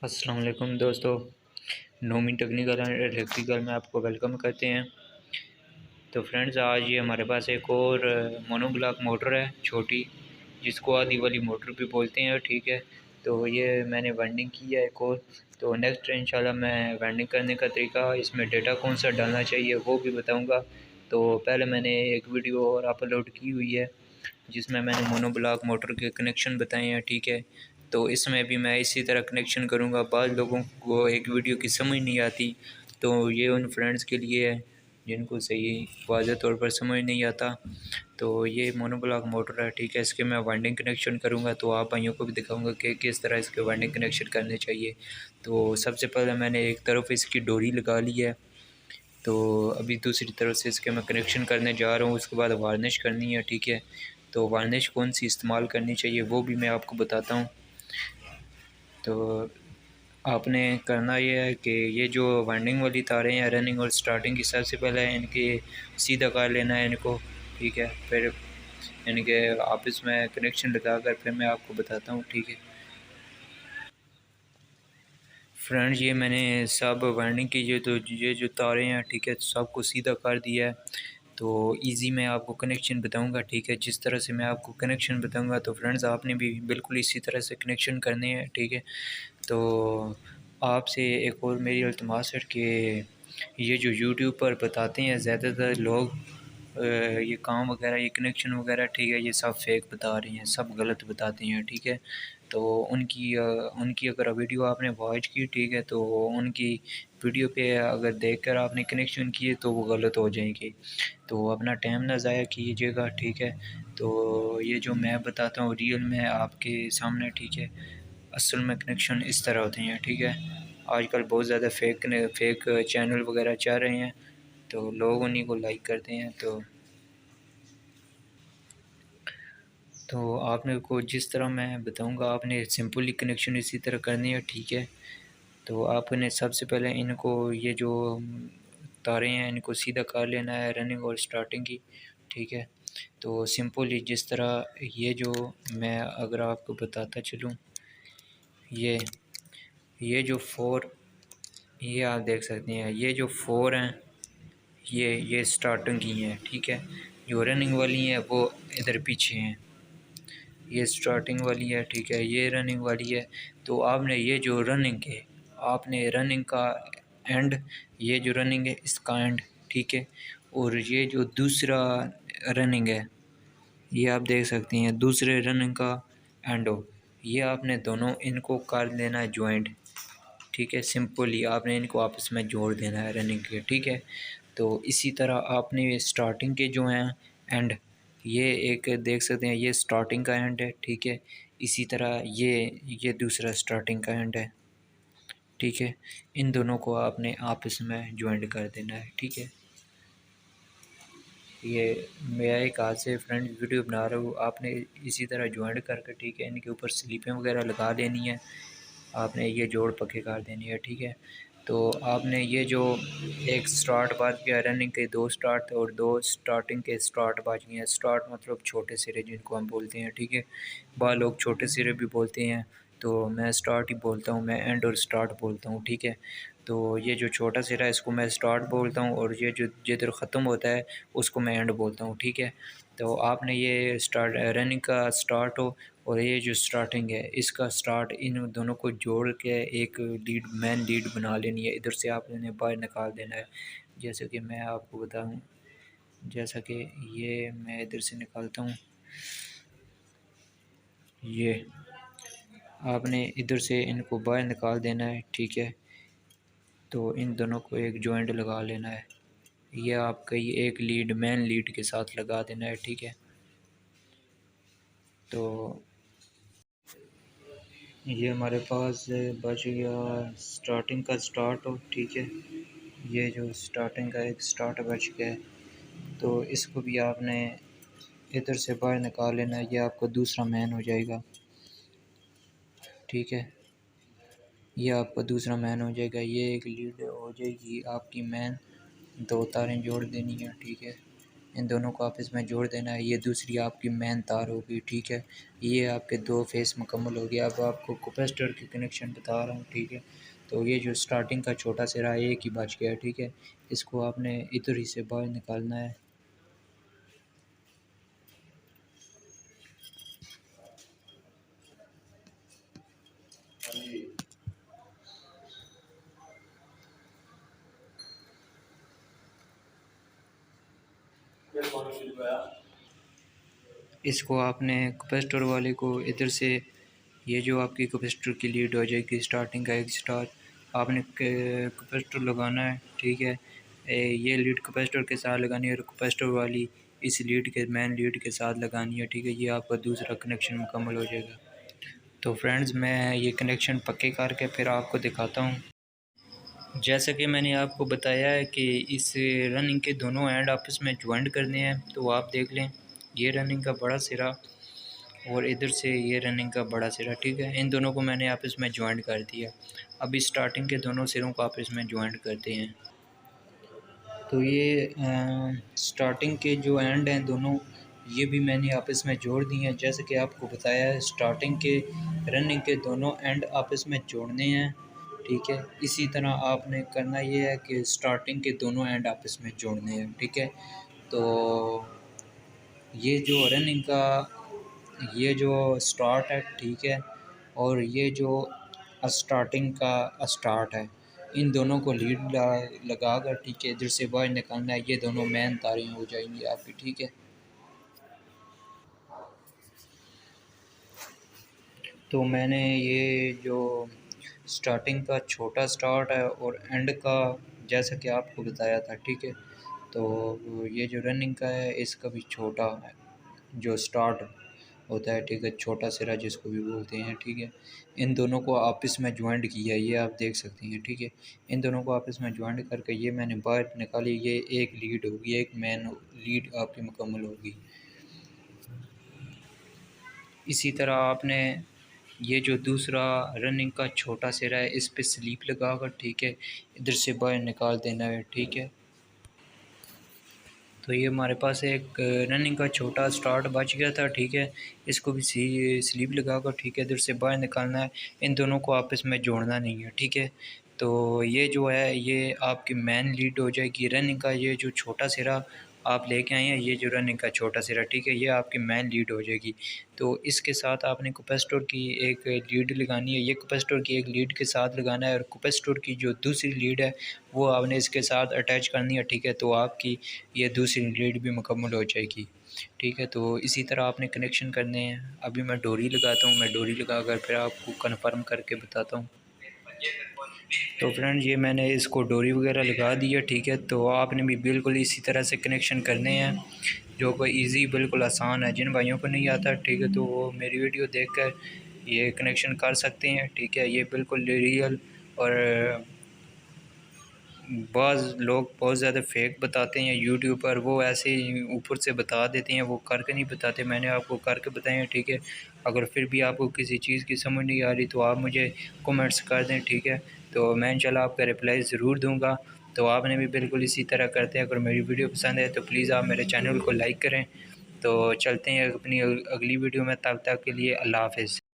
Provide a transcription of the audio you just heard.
अस्सलाम वालेकुम दोस्तों। नोमी टेक्निकल एंड इलेक्ट्रिकल में आपको वेलकम करते हैं। तो फ्रेंड्स, आज ये हमारे पास एक और मोनोब्लॉक मोटर है छोटी, जिसको आधी वाली मोटर भी बोलते हैं। ठीक है, तो ये मैंने वाइंडिंग की है एक और। तो नेक्स्ट इंशाल्लाह मैं वाइंडिंग करने का तरीका, इसमें डेटा कौन सा डालना चाहिए वो भी बताऊंगा। तो पहले मैंने एक वीडियो और अपलोड की हुई है जिसमें मैंने मोनोब्लॉक मोटर के कनेक्शन बताए हैं। ठीक है, तो इसमें भी मैं इसी तरह कनेक्शन करूँगा। बाद लोगों को एक वीडियो की समझ नहीं आती, तो ये उन फ्रेंड्स के लिए है जिनको सही वाज़ेह तौर पर समझ नहीं आता। तो ये मोनोब्लॉक मोटर है। ठीक है, इसके मैं वाइंडिंग कनेक्शन करूँगा, तो आप भाइयों को भी दिखाऊंगा कि किस तरह इसके वाइंडिंग कनेक्शन करने चाहिए। तो सबसे पहले मैंने एक तरफ इसकी डोरी लगा ली है, तो अभी दूसरी तरफ से इसके मैं कनेक्शन करने जा रहा हूँ। उसके बाद वार्निश करनी है। ठीक है, तो वार्निश कौन सी इस्तेमाल करनी चाहिए वो भी मैं आपको बताता हूँ। तो आपने करना ये है कि ये जो वाइंडिंग वाली तारें हैं रनिंग और स्टार्टिंग की, सबसे पहले इनके सीधा कर लेना है इनको। ठीक है, फिर इनके आपस में कनेक्शन लगा कर फिर मैं आपको बताता हूँ। ठीक है फ्रेंड्स, ये मैंने सब वाइंडिंग की तो ये जो तारें हैं, ठीक है, सबको सीधा कर दिया है। तो इजी मैं आपको कनेक्शन बताऊंगा। ठीक है, जिस तरह से मैं आपको कनेक्शन बताऊंगा तो फ्रेंड्स आपने भी बिल्कुल इसी तरह से कनेक्शन करने हैं। ठीक है, तो आपसे एक और मेरी इल्तिमास है कि ये जो यूट्यूब पर बताते हैं ज़्यादातर लोग ये काम वगैरह, ये कनेक्शन वगैरह, ठीक है, ये सब फेक बता रहे हैं, सब गलत बताते हैं। ठीक है, तो उनकी अगर वीडियो आपने वॉच की, ठीक है, तो उनकी वीडियो पे अगर देखकर आपने कनेक्शन किए तो वो गलत हो जाएंगे। तो अपना टाइम ना ज़ाया कीजिएगा। ठीक है, तो ये जो मैं बताता हूँ रियल में आपके सामने, ठीक है, असल में कनेक्शन इस तरह होते हैं। ठीक है, आजकल बहुत ज़्यादा फेक चैनल वगैरह चल रहे हैं, तो लोग उन्हीं को लाइक करते हैं। तो आपने को जिस तरह मैं बताऊंगा आपने सिंपली कनेक्शन इसी तरह करनी है। ठीक है, तो आपने सबसे पहले इनको, ये जो तारें हैं, इनको सीधा कर लेना है रनिंग और स्टार्टिंग की। ठीक है, तो सिंपली जिस तरह ये जो मैं अगर आपको बताता चलूँ, ये जो फोर, ये आप देख सकते हैं, ये जो फोर हैं ये स्टार्टिंग की हैं। ठीक है, जो रनिंग वाली हैं वो इधर पीछे हैं, ये स्टार्टिंग वाली है। ठीक है, ये रनिंग वाली है। तो आपने ये जो रनिंग है, आपने रनिंग का एंड, ये जो रनिंग है इसका एंड, ठीक है, और ये जो दूसरा रनिंग है, ये आप देख सकते हैं दूसरे रनिंग का एंड हो, ये आपने दोनों इनको कर लेना है ज्वाइंट। ठीक है, सिंपली आपने इनको आपस में जोड़ देना है रनिंग के। ठीक है, तो इसी तरह आपने स्टार्टिंग के जो हैं एंड, ये एक देख सकते हैं ये स्टार्टिंग का एंड है। ठीक है, इसी तरह ये दूसरा स्टार्टिंग का एंड है। ठीक है, इन दोनों को आपने आपस में ज्वाइंट कर देना है। ठीक है, ये मैं एक हाथ से फ्रेंड वीडियो बना रहा हूँ, आपने इसी तरह ज्वाइंट करके, ठीक है, इनके ऊपर स्लिपें वगैरह लगा देनी है, आपने ये जोड़ पक्के कर देनी है। ठीक है, तो आपने ये जो एक स्टार्ट बाज गया, रनिंग के दो स्टार्ट और दो स्टार्टिंग के स्टार्ट बाज गए हैं। स्टार्ट मतलब छोटे सिरे जिनको हम बोलते हैं। ठीक है, बाहर लोग छोटे सिरे भी बोलते हैं, तो मैं स्टार्ट ही बोलता हूँ, मैं एंड और स्टार्ट बोलता हूँ। ठीक है, तो ये जो छोटा सिरा है इसको मैं स्टार्ट बोलता हूँ, और ये जो जिधर ख़त्म होता है उसको मैं एंड बोलता हूँ। ठीक है, तो आपने ये स्टार्ट रनिंग का स्टार्ट हो और ये जो स्टार्टिंग है इसका स्टार्ट, इन दोनों को जोड़ के एक लीड, मेन लीड बना लेनी है। इधर से आपने बाहर निकाल देना है। जैसे कि मैं आपको बताऊं, जैसा कि ये मैं इधर से निकालता हूँ, ये आपने इधर से इनको बाहर निकाल देना है। ठीक है, तो इन दोनों को एक जॉइंट लगा लेना है, ये आपका ये एक लीड, मेन लीड के साथ लगा देना है। ठीक है, तो ये हमारे पास बच गया स्टार्टिंग का स्टार्ट हो। ठीक है, ये जो स्टार्टिंग का एक स्टार्ट बच गया है, तो इसको भी आपने इधर से बाहर निकाल लेना है, ये आपका दूसरा मैन हो जाएगा। ठीक है, ये आपका दूसरा मैन हो जाएगा, ये एक लीड हो जाएगी आपकी मैन, दो तारें जोड़ देनी है। ठीक है, इन दोनों को आपस में जोड़ देना है। ये दूसरी आपकी मेन तार होगी, ठीक है। ये आपके 2 फेस मुकम्मल हो गया। अब आपको कैपेसिटर की कनेक्शन बता रहा हूँ, ठीक है। तो ये जो स्टार्टिंग का छोटा सिरा एक ही बच गया, ठीक है। इसको आपने इधर ही से बाहर निकालना है। इसको आपने कैपेसिटर वाले को इधर से, ये जो आपकी कैपेसिटर की लीड हो जाएगी स्टार्टिंग का एक स्टार, आपने कैपेसिटर लगाना है, ठीक है। ये लीड कैपेसिटर के साथ लगानी है और कैपेसिटर वाली इस लीड के मेन लीड के साथ लगानी है, ठीक है। ये आपका दूसरा कनेक्शन मुकम्मल हो जाएगा। तो फ्रेंड्स, मैं ये कनेक्शन पक्के करके फिर आपको दिखाता हूँ। जैसा कि मैंने आपको बताया है कि इस रनिंग के दोनों एंड आपस में ज्वाइंट करने हैं, तो आप देख लें, ये रनिंग का बड़ा सिरा और इधर से ये रनिंग का बड़ा सिरा, ठीक है। इन दोनों को मैंने आपस में ज्वाइंट कर दिया। अभी स्टार्टिंग के दोनों सिरों को आपस में ज्वाइंट करते हैं। तो ये स्टार्टिंग के जो एंड हैं दोनों, ये भी मैंने आपस में जोड़ दिए हैं। जैसे कि आपको बताया है, स्टार्टिंग के रनिंग के दोनों एंड आपस में जोड़ने हैं, ठीक है। इसी तरह आपने करना ये है कि स्टार्टिंग के दोनों एंड आपस में जोड़ने हैं, ठीक है। तो ये जो रनिंग का ये जो स्टार्ट है, ठीक है, और ये जो स्टार्टिंग का स्टार्ट है, इन दोनों को लीड लगा कर, ठीक है, इधर से बाहर निकालना है। ये दोनों मेन तारें हो जाएंगी आपकी, ठीक है। तो मैंने ये जो स्टार्टिंग का छोटा स्टार्ट है और एंड का जैसा कि आपको बताया था, ठीक है। तो ये जो रनिंग का है, इसका भी छोटा है जो स्टार्ट होता है, ठीक है, छोटा सिरा जिसको भी बोलते हैं, ठीक है। इन दोनों को आपस में ज्वाइंट किया, ये आप देख सकते हैं, ठीक है। इन दोनों को आपस में ज्वाइंट करके ये मैंने बाहर निकाली। ये एक लीड होगी, एक मेन लीड आपकी मुकम्मल होगी। इसी तरह आपने ये जो दूसरा रनिंग का छोटा सिरा है, इस पे स्लीप लगा कर, ठीक है, इधर से बाहर निकाल देना है, ठीक है। तो ये हमारे पास एक रनिंग का छोटा स्टार्ट बच गया था, ठीक है। इसको भी स्लीप लगा कर, ठीक है, इधर से बाहर निकालना है। इन दोनों को आपस में जोड़ना नहीं है, ठीक है। तो ये जो है, ये आपकी मेन लीड हो जाएगी। रनिंग का ये जो छोटा सिरा आप लेके आए हैं, ये जो रनिंग का छोटा सिरा, ठीक है, ये आपकी मेन लीड हो जाएगी। तो इसके साथ आपने कैपेसिटर की एक लीड लगानी है। ये कैपेसिटर की एक लीड के साथ लगाना है और कैपेसिटर की जो दूसरी लीड है, वो आपने इसके साथ अटैच करनी है, ठीक है। तो आपकी ये दूसरी लीड भी मुकम्मल हो जाएगी, ठीक है। तो इसी तरह आपने कनेक्शन करने हैं। अभी मैं डोरी लगाता हूँ, मैं डोरी लगा कर फिर आपको कन्फर्म करके बताता हूँ। तो फ्रेंड्स, ये मैंने इसको डोरी वगैरह लगा दी है, ठीक है। तो आपने भी बिल्कुल इसी तरह से कनेक्शन करने हैं, जो कोई इजी बिल्कुल आसान है। जिन भाइयों को नहीं आता, ठीक है, तो वो मेरी वीडियो देखकर ये कनेक्शन कर सकते हैं, ठीक है। ये बिल्कुल रियल और बाज़ लोग बहुत ज़्यादा फेक बताते हैं यूट्यूब पर, वो ऐसे ही ऊपर से बता देते हैं, वो करके नहीं बताते। मैंने आपको करके बताए हैं, ठीक है। अगर फिर भी आपको किसी चीज़ की समझ नहीं आ रही तो आप मुझे कमेंट्स कर दें, ठीक है। तो मैं इंशाल्लाह आपका रिप्लाई ज़रूर दूंगा। तो आपने भी बिल्कुल इसी तरह करते हैं। अगर मेरी वीडियो पसंद है तो प्लीज़ आप मेरे चैनल को लाइक करें। तो चलते हैं अपनी अगली वीडियो में, तब तक के लिए अल्लाह हाफ़िज़।